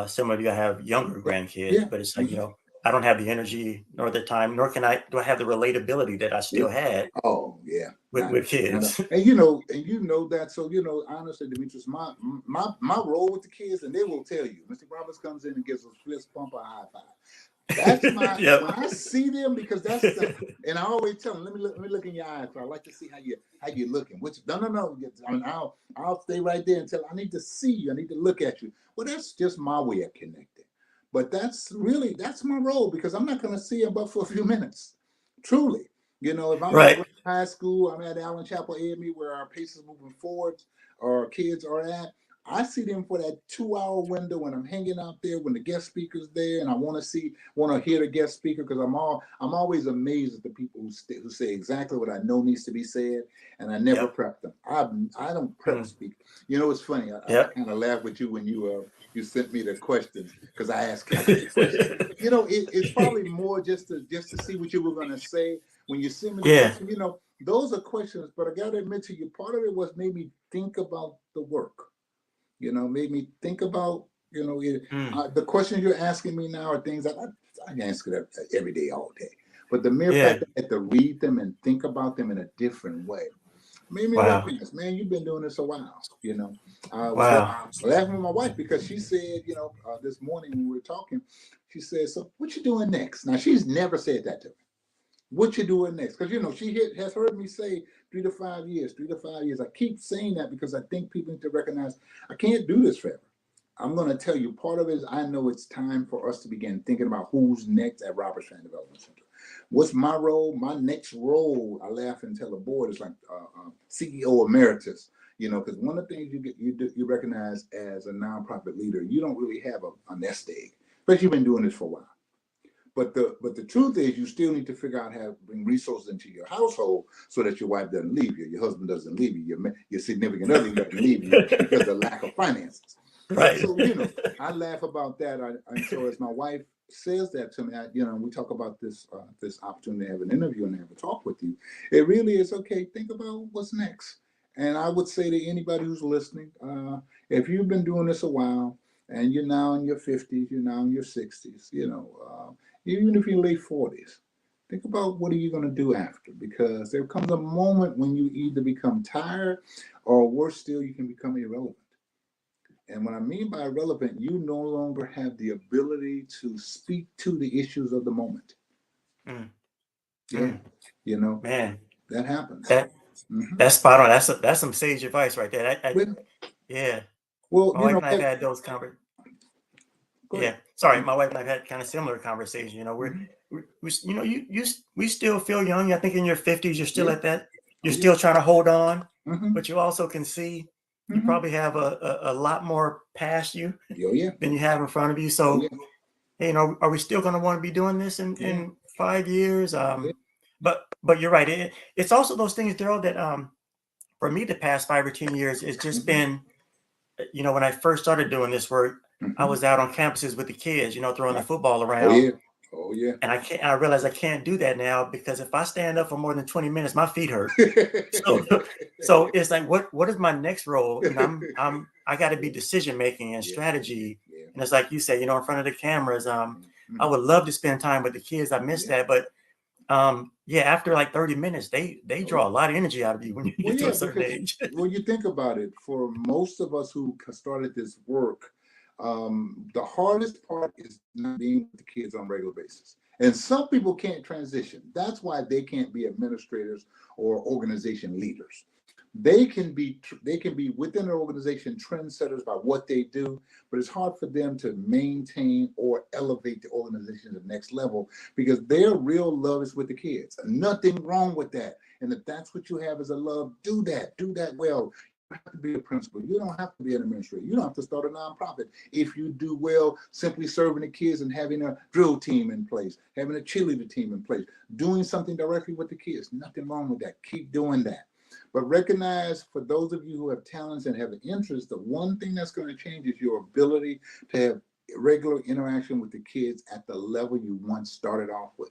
similar to you. I have younger grandkids, but it's like, I don't have the energy nor the time, nor do I have the relatability that I still had Yeah, with I know. kids. And you know that. So honestly, Demetrius, my role with the kids, and they will tell you, Mr. Roberts comes in and gives a fist pump or a high five. That's my Yep. when I see them, because that's the, and I always tell them, let me look in your eyes. I like to see how you looking. Which no. I mean, I'll stay right there until I need to see you. I need to look at you. Well, that's just my way of connecting. But that's my role, because I'm not going to see them but for a few minutes. Truly, if I'm at Right. Grant High School, I'm at Allen Chapel AME, where our paces moving forward, our kids are at. I see them for that 2 hour window when I'm hanging out there, when the guest speaker's there, and I want to hear the guest speaker, because I'm always amazed at the people who say exactly what I know needs to be said, and I never Yep. prep them. I don't prep Mm. speak. It's funny. I Yep. kind of laughed with you when you sent me the questions, because I asked Kathy the question. It's probably more just to see what you were going to say when you sent me the Yeah. question. Those are questions, but I got to admit to you, part of it was made me think about the work. Made me think about, Mm. the questions you're asking me now are things that I answer that every day, all day. But the mere fact Yeah. that I had to read them and think about them in a different way made me Wow. recognize, man, you've been doing this a while. I was Wow. laughing with my wife, because she said, this morning when we were talking, she said, "So what you doing next?" Now, she's never said that to me. What you doing next? Because she has heard me say 3 to 5 years, 3 to 5 years. I keep saying that because I think people need to recognize I can't do this forever. I'm going to tell you, part of it is I know it's time for us to begin thinking about who's next at Roberts Fan Development Center. What's my role? My next role, I laugh and tell the board, is like CEO emeritus. Because one of the things you recognize as a nonprofit leader, you don't really have a nest egg, but you've been doing this for a while. But the truth is, you still need to figure out how to bring resources into your household so that your wife doesn't leave you, your husband doesn't leave you, your significant other doesn't leave you because of the lack of finances. Right. So I laugh about that. And so as my wife says that to me, we talk about this opportunity to have an interview and have a talk with you. It really is okay. Think about what's next. And I would say to anybody who's listening, if you've been doing this a while and you're now in your 50s, you're now in your 60s, even if you're late 40s, think about what are you going to do after, because there comes a moment when you either become tired, or worse still, you can become irrelevant. And what I mean by irrelevant, you no longer have the ability to speak to the issues of the moment. Mm. Yeah, Mm. you know Man, that happens. that Hmm. that's spot on. That's some sage advice right there. Well, Yeah. well, My wife and I've had those conversations. go ahead. Yeah, sorry, my wife and I've had kind of similar conversations. Hmm. We still feel young. I think in your 50s, you're still Yeah. at that. You're Oh yeah. still trying to hold on, Hmm. but you also can see you Hmm. probably have a lot more past you Oh yeah. than you have in front of you. Oh So, yeah. hey, are we still going to want to be doing this Yeah. in 5 years? Yeah. But you're right. It's also those things, Derrell, that for me, the past 5 or 10 years, it's just Hmm. been when I first started doing this work, I Hmm. was out on campuses with the kids, throwing the Right. football Oh around. yeah. Oh yeah. And I realize I can't do that now, because if I stand up for more than 20 minutes, my feet hurt. So so it's like, what is my next role? I got to be decision making and Yeah. strategy. Yeah. And it's like you say, in front of the cameras. I Hmm. would love to spend time with the kids. I miss Yeah. that, but yeah, after like 30 minutes, they Oh yeah. draw a lot of energy out of you when you Well, get to yeah, a certain because age. when you think about it, for most of us who started this work, the hardest part is not being with the kids on a regular basis. And some people can't transition. That's why they can't be administrators or organization leaders. They can be within an organization trendsetters by what they do, but it's hard for them to maintain or elevate the organization to the next level, because their real love is with the kids. Nothing wrong with that. And if that's what you have as a love, do that. Do that well. You don't have to be a principal. You don't have to be an administrator. You don't have to start a nonprofit. If you do well, simply serving the kids and having a drill team in place, having a cheerleader team in place, doing something directly with the kids. Nothing wrong with that. Keep doing that. But recognize, for those of you who have talents and have an interest, the one thing that's going to change is your ability to have regular interaction with the kids at the level you once started off with.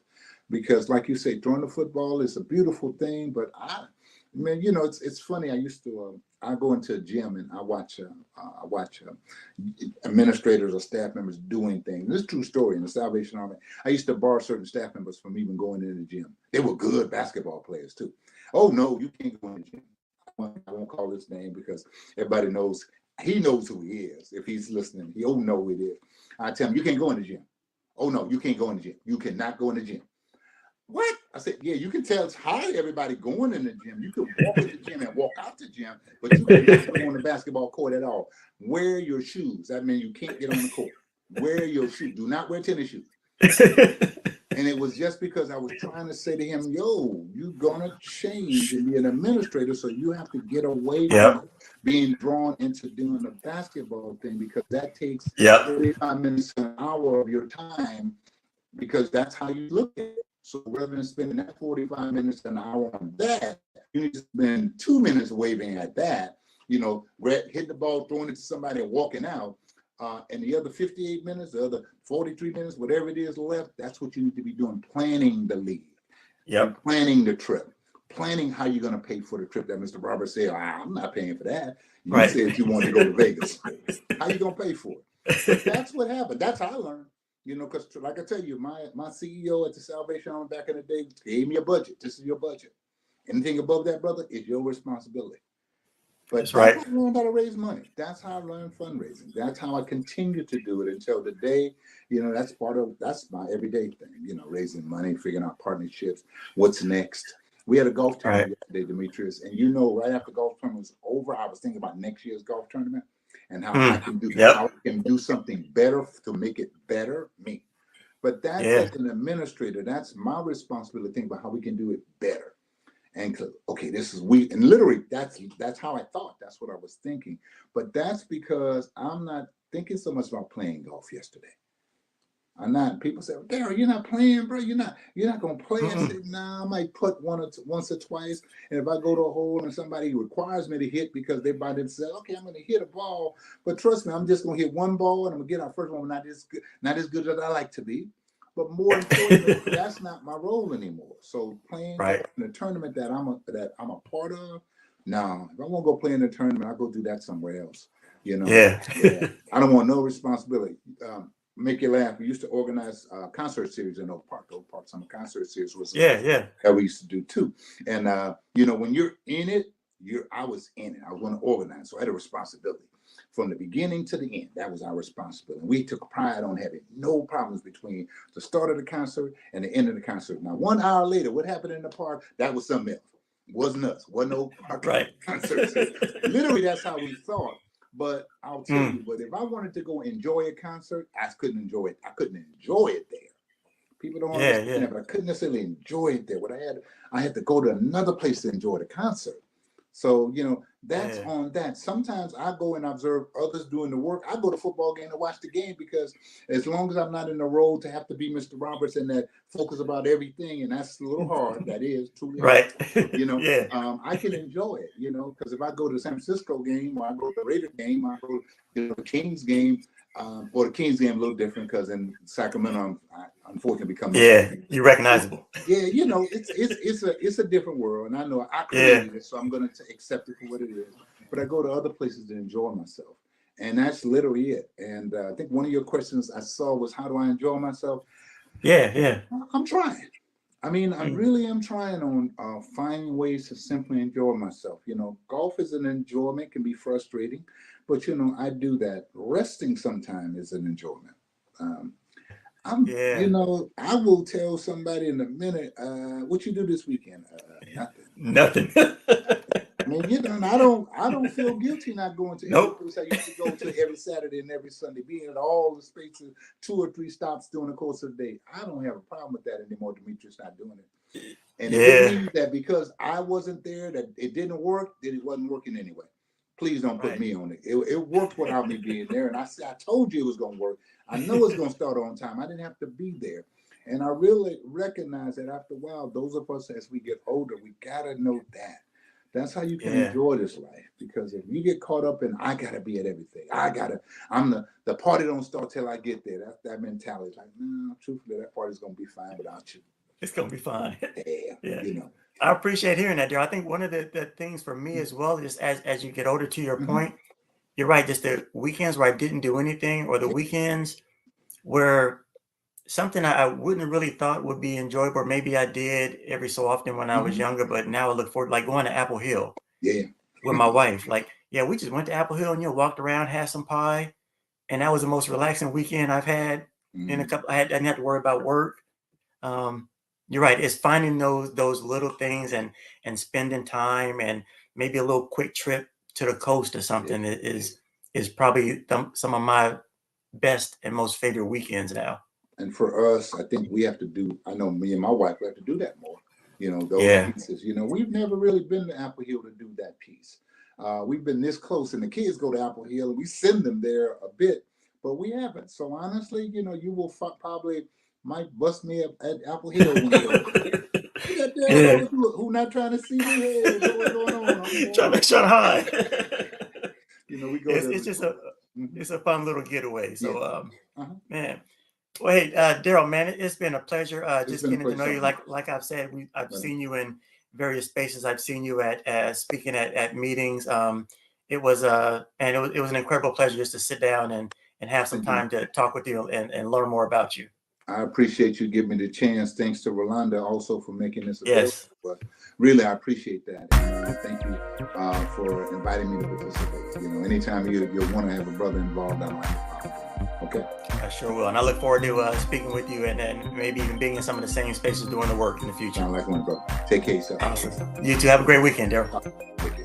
Because like you say, throwing the football is a beautiful thing, but Man, it's funny. I used to I go into a gym and I watch administrators or staff members doing things. This is a true story in the Salvation Army. I used to bar certain staff members from even going into the gym. They were good basketball players too. Oh no, you can't go in the gym. I won't call his name because everybody knows he knows who he is. If he's listening, he'll know who it is. I tell him, you can't go in the gym. Oh no, you can't go in the gym. You cannot go in the gym. What? I said, yeah, you can tell it's hard everybody going in the gym. You can walk in the gym and walk out the gym, but you cannot go on the basketball court at all. Wear your shoes. That means you can't get on the court. Wear your shoes. Do not wear tennis shoes. And it was just because I was trying to say to him, yo, you're going to change and be an administrator, so you have to get away from being drawn into doing the basketball thing, because that takes 45 minutes to an hour of your time, because that's how you look at it. So rather than spending that 45 minutes, an hour on that, you need to spend 2 minutes waving at that, hitting the ball, throwing it to somebody and walking out. And the other 58 minutes, the other 43 minutes, whatever it is left, that's what you need to be doing, planning the league, planning the trip, planning how you're going to pay for the trip that Mr. Roberts said, I'm not paying for that. You said you wanted to go to Vegas. How you going to pay for it? But that's what happened. That's how I learned. Because like I tell you, my CEO at the Salvation Army back in the day gave me a budget. This is your budget. Anything above that, brother, is your responsibility. But that's how I learned how to raise money. That's how I learned fundraising. That's how I continue to do it until today. That's my everyday thing, raising money, figuring out partnerships, what's next. We had a golf tournament yesterday, Dimitrius, and right after golf tournament was over, I was thinking about next year's golf tournament and how I can do how I can do something better to make it better me. But that's as an administrator, that's my responsibility to think about how we can do it better. And okay, and literally that's how I thought. That's what I was thinking. But that's because I'm not thinking so much about playing golf yesterday. I'm not. People say, Derrell, you're not playing, bro. You're not gonna play. I said, nah, I might put once or twice. And if I go to a hole and somebody requires me to hit because they by themselves, okay, I'm gonna hit a ball. But trust me, I'm just gonna hit one ball and I'm gonna get our first one, not as good as I like to be. But more importantly, that's not my role anymore. So playing in a tournament that I'm a part of, no. If I want to go play in a tournament, I'll go do that somewhere else. I don't want no responsibility. Make you laugh. We used to organize concert series in Oak Park. Oak Park Summer Concert Series was that we used to do too. And when you're in it, I was in it. I was going to organize, so I had a responsibility from the beginning to the end. That was our responsibility. And we took pride on having no problems between the start of the concert and the end of the concert. Now, 1 hour later, what happened in the park? That was something else. Wasn't us. Wasn't no park concert. Literally, that's how we thought. But I'll tell you, but if I wanted to go enjoy a concert, I couldn't enjoy it. I couldn't enjoy it there. People don't understand that, but I couldn't necessarily enjoy it there. What I had to go to another place to enjoy the concert. So, that's on that. Sometimes I go and observe others doing the work. I go to football game to watch the game because as long as I'm not in the role to have to be Mr. Roberts and that focus about everything, and that's a little hard. That is truly hard. I can enjoy it, because if I go to the San Francisco game or I go to the Raider game, I go to the Kings game, or the Kings game a little different because in Sacramento, I unfortunately become you're recognizable. It's a different world, and I know I created it, so I'm going to accept it for what it is. But I go to other places to enjoy myself, and that's literally it. And I think one of your questions I saw was, how do I enjoy myself? I'm trying. I mean, I really am trying on finding ways to simply enjoy myself. Golf is an enjoyment, can be frustrating, but I do that. Resting sometimes is an enjoyment. I will tell somebody in a minute, what you do this weekend? Nothing. I mean, I don't feel guilty not going to every place I used to go to every Saturday and every Sunday, being at all the spaces, 2 or 3 stops during the course of the day. I don't have a problem with that anymore. Dimitrius not doing it. And if it means that because I wasn't there, that it didn't work, then it wasn't working anyway. Please don't put me on it. It worked without me being there. And I told you it was going to work. I know it's going to start on time. I didn't have to be there. And I really recognize that after a while, those of us as we get older, we got to know that. That's how you can enjoy this life. Because if you get caught up in, I got to be at everything. I'm the party don't start till I get there. That's that mentality. Like, no, truthfully, that party's going to be fine without you. It's going to be fine. Yeah. I appreciate hearing that, Derrell. I think one of the things for me as well is as you get older, to your Hmm. point, you're right. Just the weekends where I didn't do anything, or the Yeah. weekends where something I wouldn't really thought would be enjoyable, or maybe I did every so often when I was Hmm. younger, but now I look forward, like going to Apple Hill Yeah. with my wife. Like, yeah, we just went to Apple Hill and walked around, had some pie, and that was the most relaxing weekend I've had in a Hmm. couple. I didn't have to worry about work. Um, you're right. It's finding those little things and spending time, and maybe a little quick trip to the coast or Yeah. something Yeah. is probably some of my best and most favorite weekends now. And for us, I think we have to do, I know me and my wife have to do that more. Those Yeah. pieces. We've never really been to Apple Hill to do that piece. We've been this close, and the kids go to Apple Hill, and we send them there a bit, but we haven't. So honestly, you will probably might bust me up at Apple Hill one day. You got Derrell Yeah. over who not trying to see me? Hey, what's going on? I'm Trying going. to try to hide. We go it's there. it's just a Mhm. it's a fun little getaway. Yeah. So Uh-huh. man. Well, hey, Derrell, man, it's been a pleasure It's just been a getting to pleasure know you. talking to Like I've said, I've you. seen you in various spaces. I've seen you at speaking at meetings. It was an incredible pleasure just to sit down and have some Thank you. time to talk with you and learn more about you. I appreciate you giving me the chance. Thanks to Rolanda also for making this available. Yes, But really, I appreciate that. And thank you for inviting me to participate. Anytime you want to have a brother involved, I don't have a problem. Okay? I sure will. And I look forward to speaking with you and maybe even being in some of the same spaces doing the work in the future. Sound like one brother. Take care, yourself. Awesome. You too. Have a great weekend, Derrell. Take care.